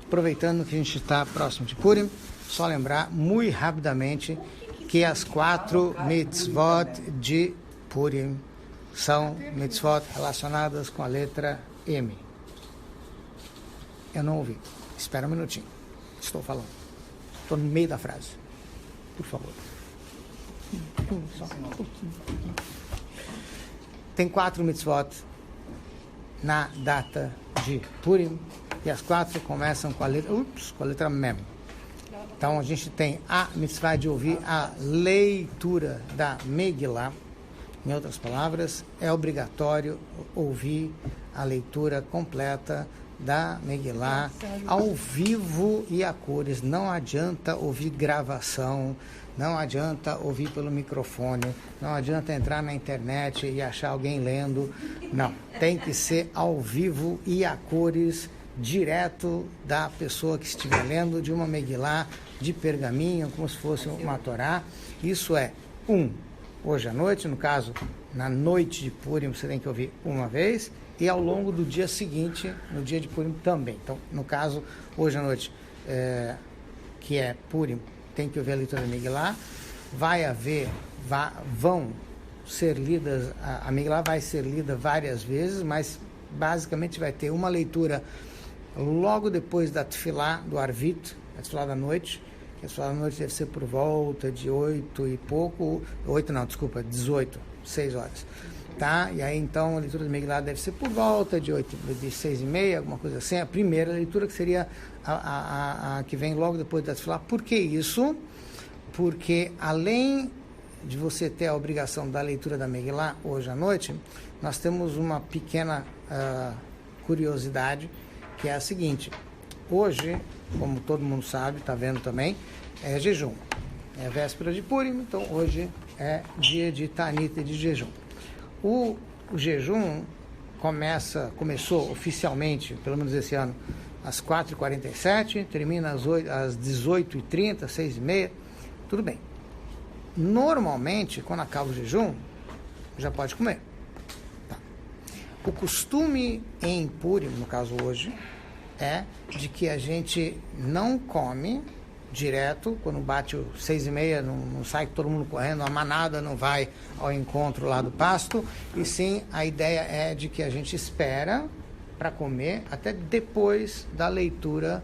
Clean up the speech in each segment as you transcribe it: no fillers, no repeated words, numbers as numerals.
aproveitando que a gente está próximo de Purim, só lembrar muito rapidamente que as 4 mitzvot de Purim são mitzvot relacionadas com a letra M. Eu não ouvi. Espera um minutinho. Estou falando. Estou no meio da frase. Por favor. Só um pouquinho. Tem 4 mitzvot na data de Purim e as 4 começam com a letra Mem. Então a gente tem a mitzvah de ouvir a leitura da Megillah. Em outras palavras, é obrigatório ouvir a leitura completa da Megillah ao vivo e a cores. Não adianta ouvir gravação, não adianta ouvir pelo microfone, não adianta entrar na internet e achar alguém lendo. Não, tem que ser ao vivo e a cores, direto da pessoa que estiver lendo, de uma Megillah de pergaminho, como se fosse uma Torá. Isso é hoje à noite, no caso, na noite de Purim, você tem que ouvir uma vez, e ao longo do dia seguinte, no dia de Purim também. Então, no caso, hoje à noite, que é Purim, tem que ouvir a leitura da Megillah. Vão ser lidas, a Megillah vai ser lida várias vezes, mas basicamente vai ter uma leitura logo depois da Tefilá, do Arvit, a Tefilá da noite. A Tefilá da noite deve ser por volta de 18, 6 horas. Tá? E aí, então, a leitura da Megillah deve ser por volta de 6h30, alguma coisa assim. A primeira leitura, que seria a que vem logo depois da Tefilá. Por que isso? Porque, além de você ter a obrigação da leitura da Megillah hoje à noite, nós temos uma pequena curiosidade, que é a seguinte. Hoje, como todo mundo sabe, está vendo também, é jejum. É véspera de Purim, então hoje é dia de Ta'anit e de jejum. O jejum começou oficialmente, pelo menos esse ano, às 4h47, termina às 18h30, 6h30, tudo bem. Normalmente, quando acaba o jejum, já pode comer. Tá. O costume em Purim, no caso hoje, é de que a gente não come direto, quando bate o 6h30, não sai todo mundo correndo, a manada não vai ao encontro lá do pasto, e sim, a ideia é de que a gente espera para comer até depois da leitura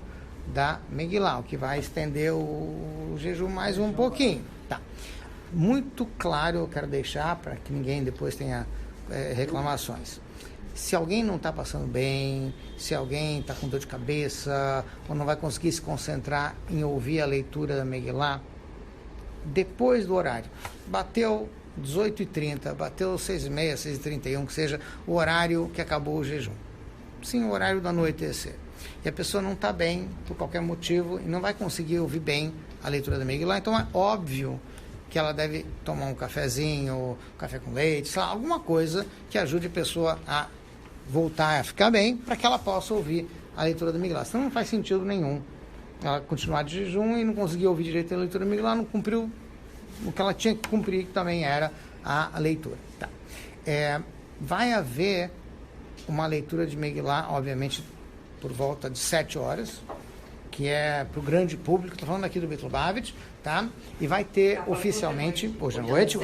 da Megillah, o que vai estender o jejum mais um pouquinho. Tá. Muito claro, eu quero deixar para que ninguém depois tenha reclamações. Se alguém não está passando bem, se alguém está com dor de cabeça, ou não vai conseguir se concentrar em ouvir a leitura da Megillah, depois do horário, bateu 18h30, bateu 6h30, 6h31, que seja o horário que acabou o jejum. Sim, o horário do anoitecer. E a pessoa não está bem, por qualquer motivo, e não vai conseguir ouvir bem a leitura da Megillah, então é óbvio que ela deve tomar um cafezinho, café com leite, sei lá, alguma coisa que ajude a pessoa a voltar a ficar bem, para que ela possa ouvir a leitura da Megillah. Senão não faz sentido nenhum ela continuar de jejum e não conseguir ouvir direito a leitura da Megillah, não cumpriu o que ela tinha que cumprir, que também era a leitura. Tá. Vai haver uma leitura de Megillah, obviamente, por volta de 7 horas, que é para o grande público, estou falando aqui do Beit Lubavitch, tá? E vai ter oficialmente, hoje à noite,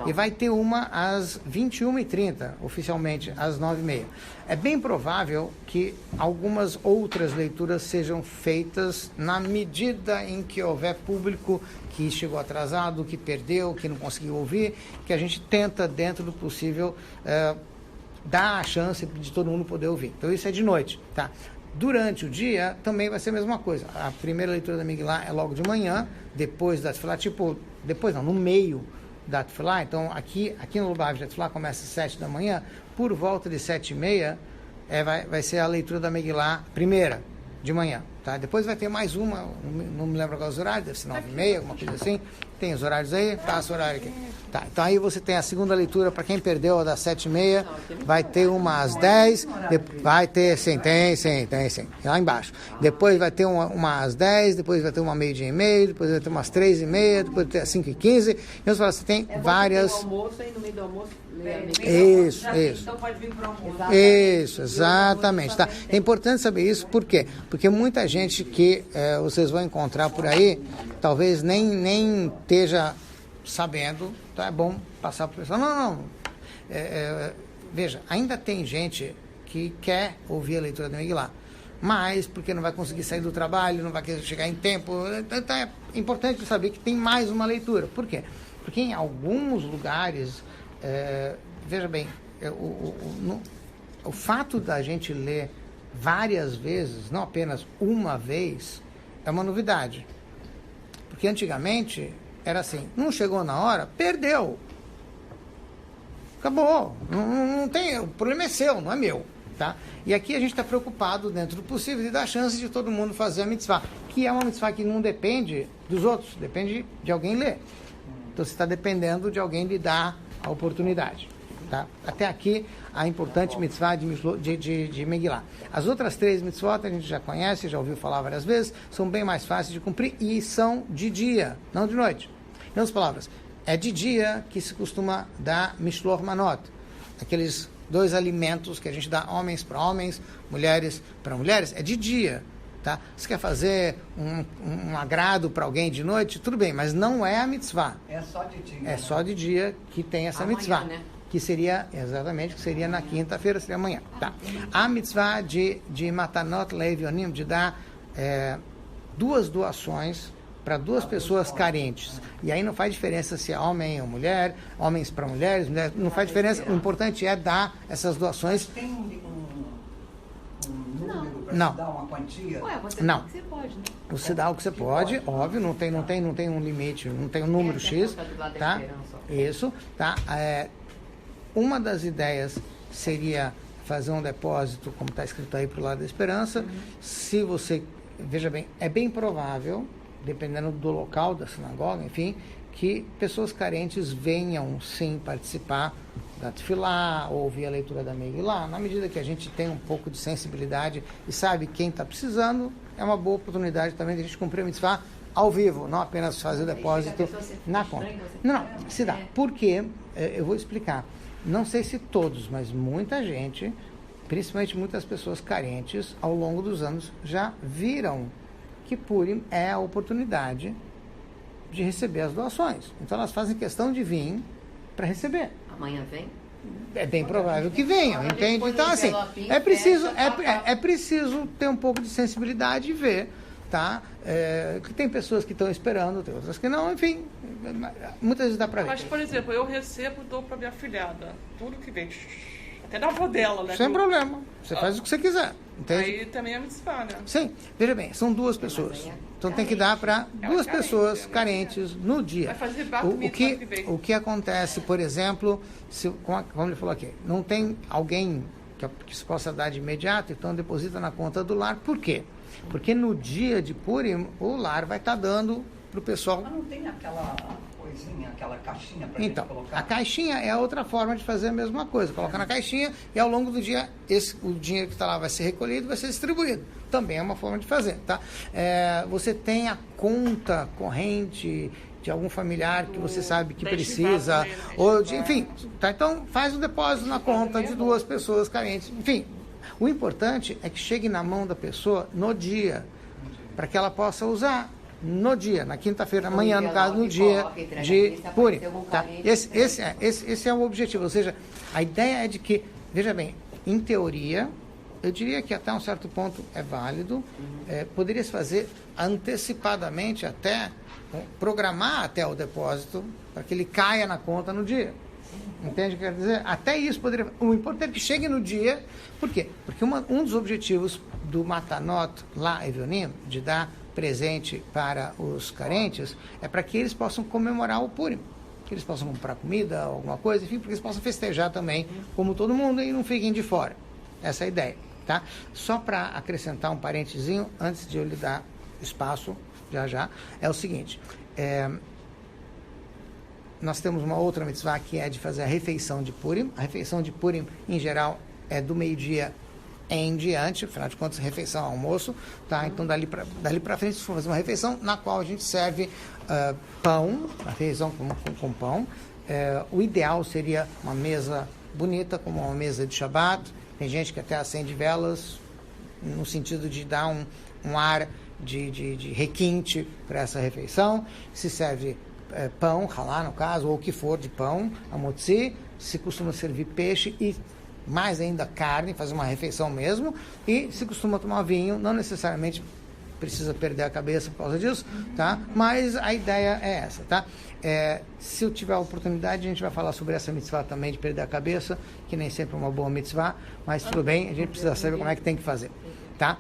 e vai ter uma às 21h30, oficialmente às 9h30. É bem provável que algumas outras leituras sejam feitas na medida em que houver público que chegou atrasado, que perdeu, que não conseguiu ouvir, que a gente tenta, dentro do possível, dar a chance de todo mundo poder ouvir. Então isso é de noite, tá? Durante o dia, também vai ser a mesma coisa. A primeira leitura da Megillah é logo de manhã, depois da Tefilá, no meio da Tefilá. Então, aqui no Lubavitch, a Tefilá começa às 7 da manhã, por volta de 7h30, vai ser a leitura da Megillah primeira, de manhã. Tá? Depois vai ter mais uma, não me lembro agora os horários, deve ser 9h30, alguma coisa assim. Tem os horários aí? Passa o horário aqui. Tá, então aí você tem a segunda leitura, para quem perdeu, a das 7h30, vai ter uma às 10, vai ter, sim, tem, lá embaixo. Depois vai ter uma às 10, depois vai ter uma 12h30, depois vai ter umas 3h30, depois vai ter às 5h15. Então você tem várias... Tem almoço aí no meio do almoço, Isso. Então pode vir para o almoço. Isso, exatamente. Tá? É importante saber isso, por quê? Porque muita gente que vocês vão encontrar por aí, talvez nem esteja sabendo, tá? É bom passar para o pessoal. Não. Veja, ainda tem gente que quer ouvir a leitura da Megillah, mas porque não vai conseguir sair do trabalho, não vai chegar em tempo. Então é importante saber que tem mais uma leitura. Por quê? Porque em alguns lugares, veja bem, o fato da gente ler várias vezes, não apenas uma vez, é uma novidade. Porque antigamente era assim, não chegou na hora, perdeu. Acabou. Não tem, o problema é seu, não é meu. Tá? E aqui a gente está preocupado, dentro do possível, de dar chance de todo mundo fazer a mitzvah, que é uma mitzvah que não depende dos outros, depende de alguém ler. Então você está dependendo de alguém lhe dar a oportunidade. Tá? Até aqui a importante mitzvah de Megillah. As outras 3 mitzvot a gente já conhece, já ouviu falar várias vezes, são bem mais fáceis de cumprir e são de dia, não de noite. Em outras palavras, é de dia que se costuma dar Mishlor Manot, aqueles 2 alimentos que a gente dá homens para homens, mulheres para mulheres, é de dia. Tá? Se quer fazer um agrado para alguém de noite, tudo bem, mas não é a mitzvah. É só de dia. É só de dia que tem essa mitzvah. Né? Que seria, exatamente, que seria na quinta-feira, seria amanhã. Tá. A mitzvah de Matanot Leivionim, de dar 2 doações para 2 pessoas carentes. E aí não faz diferença se é homem ou mulher, homens para mulheres, não faz diferença. O importante é dar essas doações. Tem um número para não. dar uma quantia? Você não. Você pode, né? Você dá o que você pode, óbvio, não tem um limite, não tem um número X, tá? Isso, tá? Uma das ideias seria fazer um depósito, como está escrito aí, para o lado da esperança. Se você, veja bem, é bem provável, dependendo do local da sinagoga, enfim, que pessoas carentes venham sim participar da Tefilá, ou ouvir a leitura da Megillah. Na medida que a gente tem um pouco de sensibilidade e sabe quem está precisando, é uma boa oportunidade também de a gente cumprir a mitzvah ao vivo, não apenas fazer o depósito na conta. Não, se dá. Porque, eu vou explicar, não sei se todos, mas muita gente, principalmente muitas pessoas carentes, ao longo dos anos, já viram que Purim é a oportunidade de receber as doações. Então elas fazem questão de vir para receber. Amanhã vem? É bem provável que venham, entende? Então, assim, é preciso ter um pouco de sensibilidade e ver, tá? Que tem pessoas que estão esperando, tem outras que não, enfim, muitas vezes dá para ver. Mas, por exemplo, eu recebo e dou para minha afilhada, tudo que vem, até da avó dela, né? Sem problema, você faz o que você quiser, entende? Aí também é mitzvah, né? Sim, veja bem, são 2 pessoas. Então tem que dar para 2 pessoas carentes no dia. Vai fazer O que acontece, por exemplo, como ele falou aqui, não tem alguém que se possa dar de imediato, então deposita na conta do lar. Por quê? Porque no dia de Purim, o lar vai estar dando para o pessoal. Mas não tem aquela coisinha, aquela caixinha para gente colocar? Então, a caixinha é outra forma de fazer a mesma coisa. Coloca na caixinha e ao longo do dia o dinheiro que está lá vai ser recolhido, vai ser distribuído. Também é uma forma de fazer, tá? Você tem a conta corrente de algum familiar que você sabe que precisa, ou enfim, tá? Então faz o depósito na conta de 2 pessoas carentes, enfim. O importante é que chegue na mão da pessoa no dia, para que ela possa usar no dia, na quinta-feira, amanhã, no caso, no dia de Purim. Tá? Esse é o objetivo, ou seja, a ideia é de que, veja bem, em teoria, eu diria que até um certo ponto é válido, poderia se fazer antecipadamente até, programar até o depósito, para que ele caia na conta no dia. Entende o que quer dizer? Até isso poderia... O importante é que chegue no dia. Por quê? Porque um dos objetivos do Matanot lá, Evionim, de dar presente para os carentes, é para que eles possam comemorar o Purim. Que eles possam comprar comida, alguma coisa, enfim, para que eles possam festejar também, como todo mundo, e não fiquem de fora. Essa é a ideia, tá? Só para acrescentar um parentezinho, antes de eu lhe dar espaço, já, é o seguinte... Nós temos uma outra mitzvah que é de fazer a refeição de Purim. A refeição de Purim, em geral, é do meio-dia em diante, afinal de contas, refeição, almoço, tá? Então, dali para frente, vamos fazer uma refeição na qual a gente serve pão, a refeição com pão, O ideal seria uma mesa bonita, como uma mesa de Shabbat. Tem gente que até acende velas, no sentido de dar um ar de requinte para essa refeição. Se serve pão, halá no caso, ou o que for de pão, amotzi. Se costuma servir peixe e mais ainda carne, fazer uma refeição mesmo. E se costuma tomar vinho, não necessariamente precisa perder a cabeça por causa disso, tá? Mas a ideia é essa, tá? Se eu tiver a oportunidade, a gente vai falar sobre essa mitzvah também de perder a cabeça, que nem sempre é uma boa mitzvah, mas tudo bem, a gente precisa saber como é que tem que fazer, tá?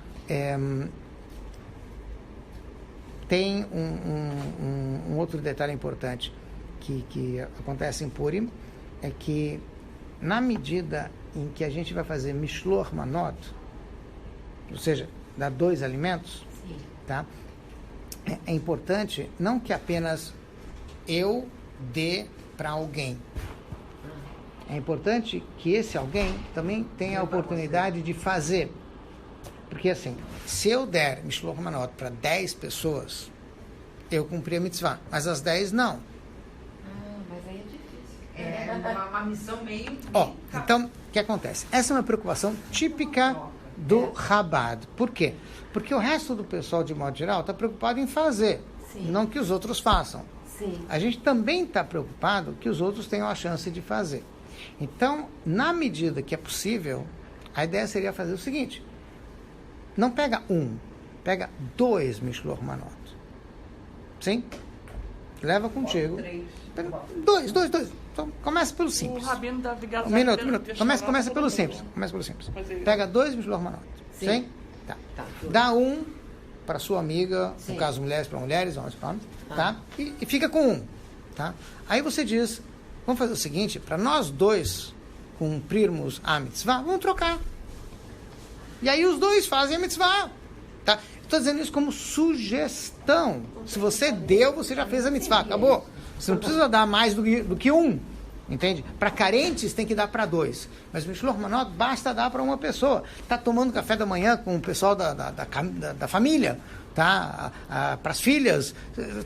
Tem um outro detalhe importante que acontece em Purim, é que na medida em que a gente vai fazer Mishloach Manot, ou seja, dar 2 alimentos, tá? É importante não que apenas eu dê para alguém. É importante que esse alguém também tenha a oportunidade de fazer. Porque assim, se eu der Mishloach Manot para 10 pessoas, eu cumpri a mitzvah, mas as 10 não. Mas aí é difícil. É uma missão meio... Então, o que acontece? Essa é uma preocupação típica do Chabad. Por quê? Porque o resto do pessoal, de modo geral, está preocupado em fazer, não que os outros façam. Sim. A gente também está preocupado que os outros tenham a chance de fazer. Então, na medida que é possível, a ideia seria fazer o seguinte: não pega pega 2 Mishloach Manot. Sim? Leva contigo. 2. Então, começa pelo simples. O rabino da Vigazar... Um minuto. Começa pelo simples. Pega 2 Mishloach Manot. Sim? Tá. Dá para sua amiga, no caso mulheres para mulheres, homens para homens, tá? E fica com tá? Aí você diz, vamos fazer o seguinte, para nós 2 cumprirmos a mitzvah, vamos trocar. E aí os 2 fazem a mitzvah, tá? Estou dizendo isso como sugestão. Se você deu, você já fez a mitzvah, acabou. Você não precisa dar mais do que 1. Entende? Para carentes tem que dar para 2. Mas o Mishloach Manot basta dar para uma pessoa. Está tomando café da manhã com o pessoal da família, tá? Para as filhas,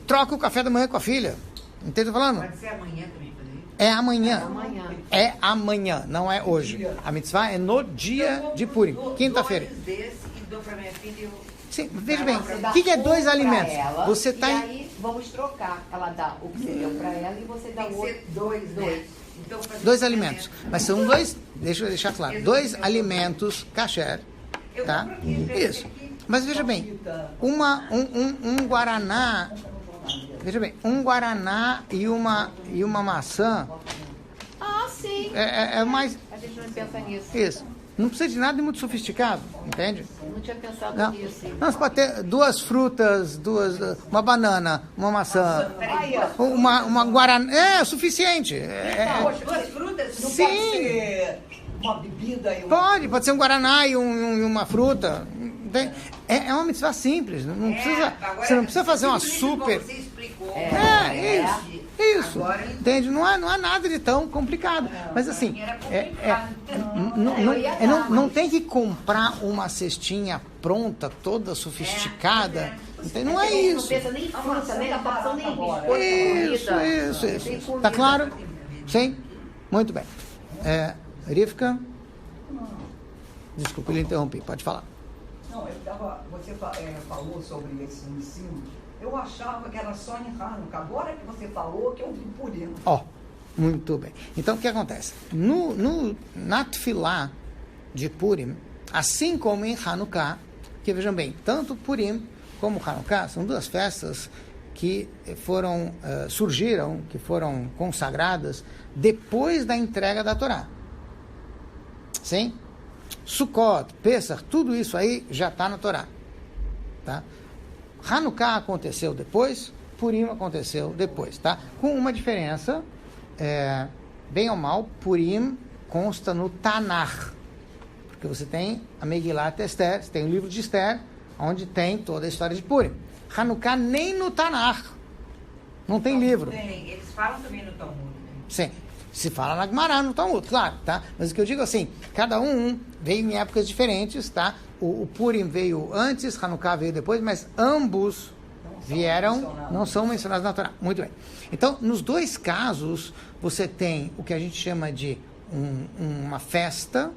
troca o café da manhã com a filha. Entende o que eu tô falando? Pode ser amanhã também fazer isso? É amanhã, não é hoje. A mitzvah é no dia de Purim, quinta-feira. 2 desse e dou para minha filha e eu... Sim, veja bem, o que é 2 alimentos? Você está e aí vamos trocar. Ela dá o que você deu para ela e você dá o outro. 2, né? Então, 2 alimentos. Mas são 2, deixa eu deixar claro, 2 alimentos kasher, tá? Isso. Mas veja bem, um guaraná, veja bem, um guaraná e uma maçã. Sim. É mais. A gente não pensa nisso. Isso. Não precisa de nada de muito sofisticado, entende? Não tinha pensado nisso. Não, você pode ter 2 frutas, uma banana, uma maçã, uma guaraná. É suficiente. 2 frutas? Não Sim. pode ser uma bebida e uma... Pode ser um guaraná e uma fruta. É uma mitzvah simples. Não precisa, você não precisa fazer uma super. Você explicou. Isso. Entende? Não é nada de tão complicado. Mas assim, não tem que comprar uma cestinha pronta, toda sofisticada. Não é isso. Não pensa nem em fruta, nem na opção, nem em biscoito. Isso. Tá claro? Sim? Muito bem. Rivka? Desculpa, eu lhe interrompi. Pode falar. Não, você falou sobre esse ensino. Eu achava que era só em Hanukkah. Agora que você falou que eu vi Purim. Muito bem. Então, o que acontece? Na Tfilá de Purim, assim como em Hanukkah, que vejam bem, tanto Purim como Hanukkah são 2 festas que surgiram, que foram consagradas depois da entrega da Torá. Sim? Sukkot, Pesach, tudo isso aí já está na Torá. Tá? Hanukkah aconteceu depois, Purim aconteceu depois, tá? Com uma diferença, bem ou mal, Purim consta no Tanakh, porque você tem a Megillat Esther, você tem o livro de Esther, onde tem toda a história de Purim. Hanukkah nem no Tanakh, não tem livro. Eles falam também no Talmud, né? Sim. Se fala na Gemara, no Talmud, claro, tá? Mas o que eu digo assim, cada um veio em épocas diferentes, tá? O Purim veio antes, Hanukkah veio depois, mas ambos não são mencionados na Torá. Muito bem. Então, nos dois casos, você tem o que a gente chama de uma festa,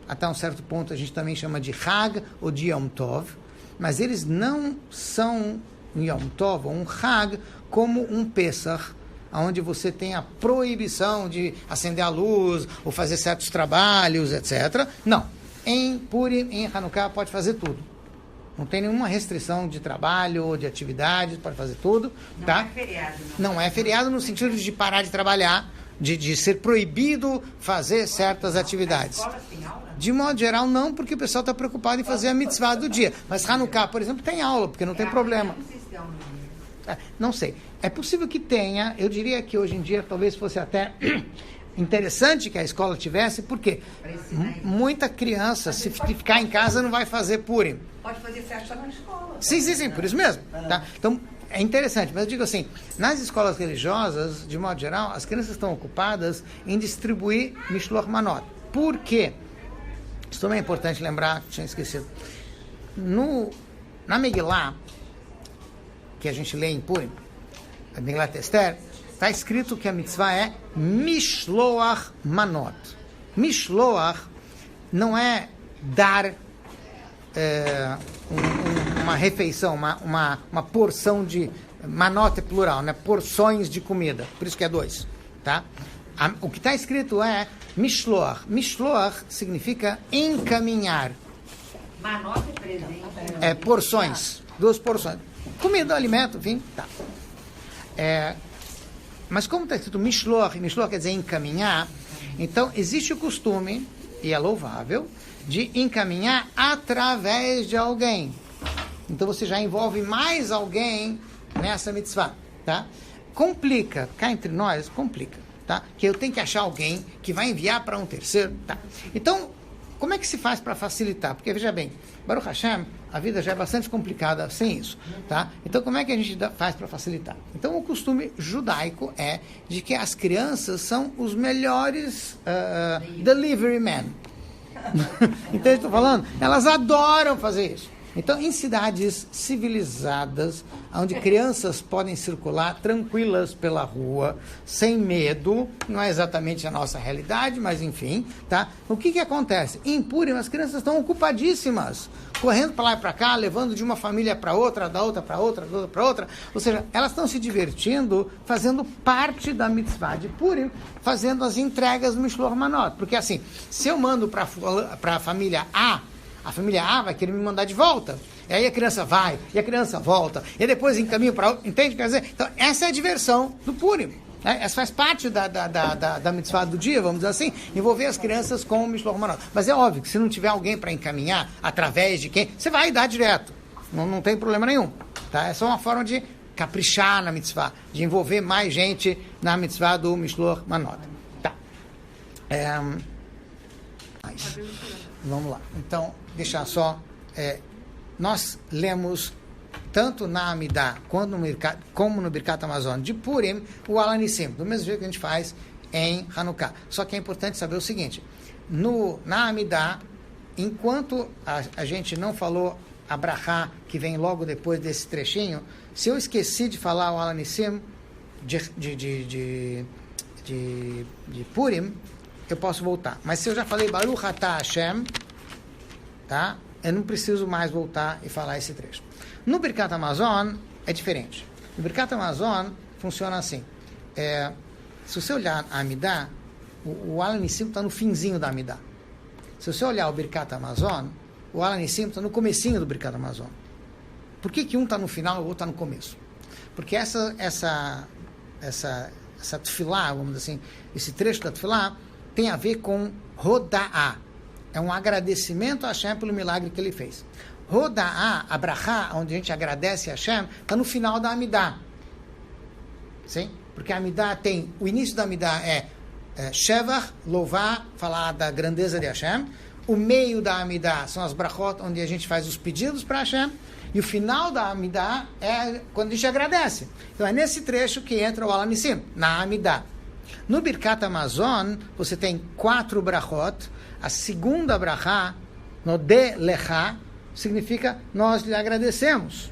até um certo ponto a gente também chama de Hag ou de Yom Tov, mas eles não são um Yom Tov ou um Hag como um Pesach, onde você tem a proibição de acender a luz ou fazer certos trabalhos, etc. Não. Em Purim, em Hanukkah, pode fazer tudo. Não tem nenhuma restrição de trabalho ou de atividades, pode fazer tudo. Tá? Não é feriado. Não é feriado no sentido de parar de trabalhar, de ser proibido fazer certas atividades. As escolas têm aula? De modo geral, não, porque o pessoal está preocupado em fazer a mitzvah do dia. Mas Hanukkah, por exemplo, tem aula, porque não tem problema. Não sei. É possível que tenha, eu diria que hoje em dia talvez fosse até interessante que a escola tivesse, porque muita criança, se ficar em casa, não vai fazer Purim. Pode fazer festa na escola. Sim, por isso mesmo. Tá? Então, é interessante, mas eu digo assim, nas escolas religiosas, de modo geral, as crianças estão ocupadas em distribuir Mishloach Manot. Por quê? Isso também é importante lembrar, tinha esquecido. Na Megillah, que a gente lê em Purim, a Megillat Esther, está escrito que a mitzvah é Mishloach Manot. Mishloach não é dar uma refeição, uma porção de... Manot é plural, né? Porções de comida. Por isso que é 2. Tá? O que está escrito é Mishloach. Mishloach significa encaminhar. Manot é presente. É porções. 2 porções. Comida, alimento, enfim. Tá. Mas como está escrito Mishloach, Mishloach quer dizer encaminhar, então existe o costume, e é louvável, de encaminhar através de alguém. Então você já envolve mais alguém nessa mitzvah, tá? Complica, cá entre nós, complica, tá? Que eu tenho que achar alguém que vai enviar para um terceiro, tá? Então, como é que se faz para facilitar? Porque, veja bem, Baruch Hashem, a vida já é bastante complicada sem isso, tá? Então, como é que a gente faz para facilitar? Então, o costume judaico é de que as crianças são os melhores delivery men. Então, eu estou falando, elas adoram fazer isso. Então, em cidades civilizadas, onde crianças podem circular tranquilas pela rua, sem medo, não é exatamente a nossa realidade, mas enfim, tá? O que acontece? Em Purim, as crianças estão ocupadíssimas, correndo para lá e para cá, levando de uma família para outra, da outra para outra, da outra para outra. Ou seja, elas estão se divertindo, fazendo parte da mitzvah de Purim, fazendo as entregas do Mishloach Manot. Porque assim, se eu mando para a família A vai querer me mandar de volta. E aí a criança vai, e a criança volta, e depois encaminha para outra. Entende? Quer dizer, então, essa é a diversão do Purim. Essa faz parte da mitzvah do dia, vamos dizer assim, envolver as crianças com o Mishloach Manot. Mas é óbvio que se não tiver alguém para encaminhar, através de quem, você vai dar direto. Não tem problema nenhum. Tá? É só uma forma de caprichar na mitzvah, de envolver mais gente na mitzvah do Mishloach Manot. Tá. Vamos lá. Então, deixar só... nós lemos tanto na Amidah como no Birkat Hamazon de Purim, o Alanissim, do mesmo jeito que a gente faz em Hanukkah. Só que é importante saber o seguinte, na Amidah, enquanto a gente não falou a Brachá, que vem logo depois desse trechinho, se eu esqueci de falar o Alanissim de Purim, eu posso voltar. Mas se eu já falei Baruch Atah Hashem, tá? Eu não preciso mais voltar e falar esse trecho. No Birkat Hamazon é diferente. No Birkat Hamazon funciona assim. Se você olhar a Amidah, o Alanissim está no finzinho da Amidah. Se você olhar o Birkat Hamazon, o Alanissim está no comecinho do Birkat Hamazon. Por que um está no final e o outro está no começo? Porque essa tefilá, vamos dizer assim, esse trecho da tefilá tem a ver com Roda'ah. É um agradecimento a Hashem pelo milagre que ele fez. Roda'ah, a brachá, onde a gente agradece a Hashem, está no final da Amidah. Sim? Porque a Amidah tem... O início da Amidah é Shevach, louvar, falar da grandeza de Hashem. O meio da Amidah são as brachot, onde a gente faz os pedidos para Hashem. E o final da Amidah é quando a gente agradece. Então é nesse trecho que entra o Alanissim, na Amidah. No Birkat Hamazon, você tem 4 brachot. A segunda brachá, no de lecha, significa nós lhe agradecemos.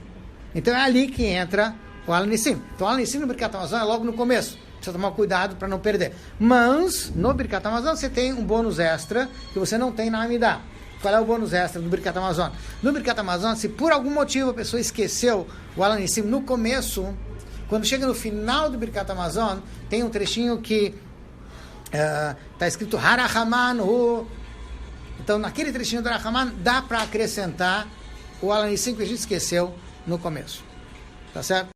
Então é ali que entra o Alanissim. Então o Alanissim no Birkat Hamazon é logo no começo. Precisa tomar cuidado para não perder. Mas no Birkat Hamazon você tem um bônus extra que você não tem na Amidah. Qual é o bônus extra do Birkat Hamazon? No Birkat Hamazon, se por algum motivo a pessoa esqueceu o Alanissim no começo, quando chega no final do Birkat Hamazon, tem um trechinho que está escrito Harahaman Hu. Então, naquele trechinho do Harahaman, dá para acrescentar o Alanissim que a gente esqueceu no começo. Tá certo?